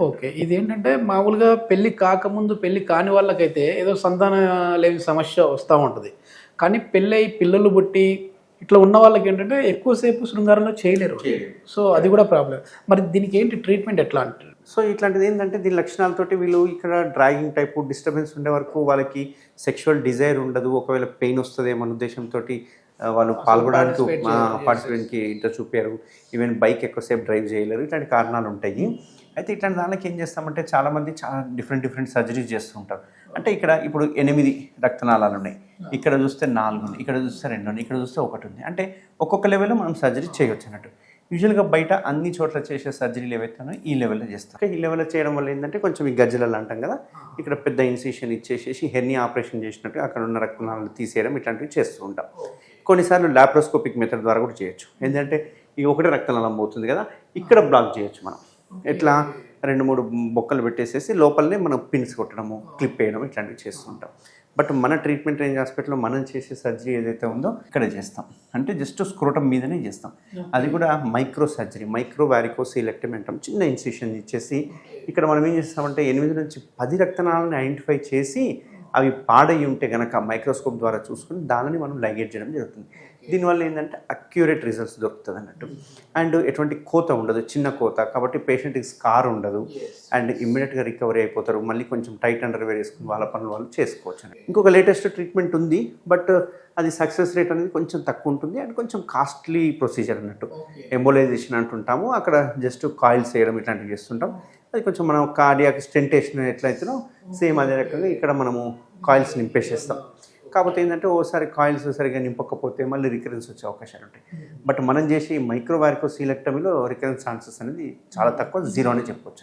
Okay. ఇదేంటంటే మామూలుగా పెళ్లి కాకముందు, పెళ్లి కాని వాళ్ళకైతే ఏదో సంతానం లేని సమస్య వస్తా ఉంటది. కానీ పెళ్లయి పిల్లలు పుట్టి ఇట్లా ఉన్న వాళ్ళకేంటంటే ఎక్కువ సేపు శృంగారంలో చేయలేరు. చేయలేరు. సో అది కూడా ప్రాబ్లమ్. మరి దీనికేంటి ట్రీట్మెంట్ ఎట్లా అంటారు? సో ఇట్లాంటిది ఏంటంటే దీని లక్షణాలతోటి వీళ్ళు ఇక్కడ డ్రాగింగ్ టైపు డిస్టర్బెన్స్ ఉండే వరకు వాళ్ళకి సెక్షువల్ డిజైర్ ఉండదు. ఒకవేళ పెయిన్ వస్తుందేమో అనే ఉద్దేశంతోటి వాళ్ళు పాల్గొనడానికి పార్టిసిపేట్కి ఇంట్రెస్ట్ చూపారు. ఈవెన్ బైక్ ఎక్కువసేపు డ్రైవ్ చేయలేరు. ఇట్లాంటి కారణాలు ఉంటాయి. అయితే ఇట్లాంటి దానికి ఏం చేస్తామంటే చాలామంది చాలా డిఫరెంట్ సర్జరీస్ చేస్తూ ఉంటారు. అంటే ఇక్కడ ఇప్పుడు 8 రక్తనాళాలు ఉన్నాయి. ఇక్కడ చూస్తే 4 ఉన్నాయి, ఇక్కడ చూస్తే 2 ఉన్నాయి, ఇక్కడ చూస్తే 1 ఉంది. అంటే ఒక్కొక్క లెవెల్లో మనం సర్జరీ చేయవచ్చు అన్నట్టు. యూజువల్గా బయట అన్ని చోట్ల చేసే సర్జరీలు ఏవైతే ఉన్నాయో ఈ లెవెల్లో చేస్తాం. ఈ లెవెల్లో చేయడం వల్ల ఏంటంటే కొంచెం ఈ గజ్జలలు అంటాం కదా, ఇక్కడ పెద్ద ఇన్సిషన్ ఇచ్చేసేసి హెర్నియా ఆపరేషన్ చేసినట్టు అక్కడ ఉన్న రక్తనాళాలు తీసేయడం ఇట్లాంటివి చేస్తూ ఉంటాం. కొన్నిసార్లు లాప్రోస్కోపిక్ మెథడ్ ద్వారా కూడా చేయొచ్చు. ఎందుకంటే ఈ ఒకటే రక్తనాళం పోతుంది కదా, ఇక్కడ బ్లాక్ చేయొచ్చు మనం. ఎట్లా 2-3 బొక్కలు పెట్టేసేసి లోపలనే మనం పిన్స్ కొట్టడము, క్లిప్ వేయడం ఇట్లాంటివి చేస్తుంటాం. బట్ మన ట్రీట్మెంట్ రేంజ్ హాస్పిటల్లో మనం చేసే సర్జరీ ఏదైతే ఉందో ఇక్కడ చేస్తాం. అంటే జస్ట్ స్క్రోటం మీదనే చేస్తాం. అది కూడా మైక్రో సర్జరీ, మైక్రో వారికోసీలెక్టమీ అంటాం. చిన్న ఇన్సిషన్ ఇచ్చేసి ఇక్కడ మనం ఏం చేస్తామంటే 8 నుంచి 10 రక్తనాళాలను ఐడెంటిఫై చేసి అవి పాడయి ఉంటే కనుక మైక్రోస్కోప్ ద్వారా చూసుకుని దానిని మనం లైగేట్ చేయడం జరుగుతుంది. దీనివల్ల ఏంటంటే అక్యూరేట్ రిజల్ట్స్ దొరుకుతుంది అన్నట్టు. అండ్ ఎటువంటి కోత ఉండదు, చిన్న కోత కాబట్టి పేషెంట్కి స్కార్ ఉండదు. అండ్ ఇమ్మీడియట్గా రికవరీ అయిపోతారు. మళ్ళీ కొంచెం టైట్ అండర్వేర్ వేసుకుని వాళ్ళ పనులు వాళ్ళు చేసుకోవచ్చు. ఇంకొక లేటెస్ట్ ట్రీట్మెంట్ ఉంది, బట్ అది సక్సెస్ రేట్ అనేది కొంచెం తక్కువ ఉంటుంది అండ్ కొంచెం కాస్ట్లీ ప్రొసీజర్ అన్నట్టు. ఎంబోలైజేషన్ అంటుంటాము, అక్కడ జస్ట్ కాయిల్స్ వేయడం ఇట్లాంటివి చేస్తుంటాం. అది కొంచెం మనం కార్డియాక్ స్టెంటేషన్ ఎట్లయితేనో సేమ్ అదే రకంగా ఇక్కడ మనము కాయిల్స్ నింపేసేస్తాం. కాకపోతే ఏంటంటే ఓసారి కాయిల్స్ సరిగ్గా నింపకపోతే మళ్ళీ రికరెన్స్ వచ్చే అవకాశాలు ఉంటాయి. బట్ మనం చేసి మైక్రో వారికోసీలెక్టమీలో రికరెన్స్ ఛాన్సెస్ అనేది చాలా తక్కువ, 0 అని చెప్పొచ్చు.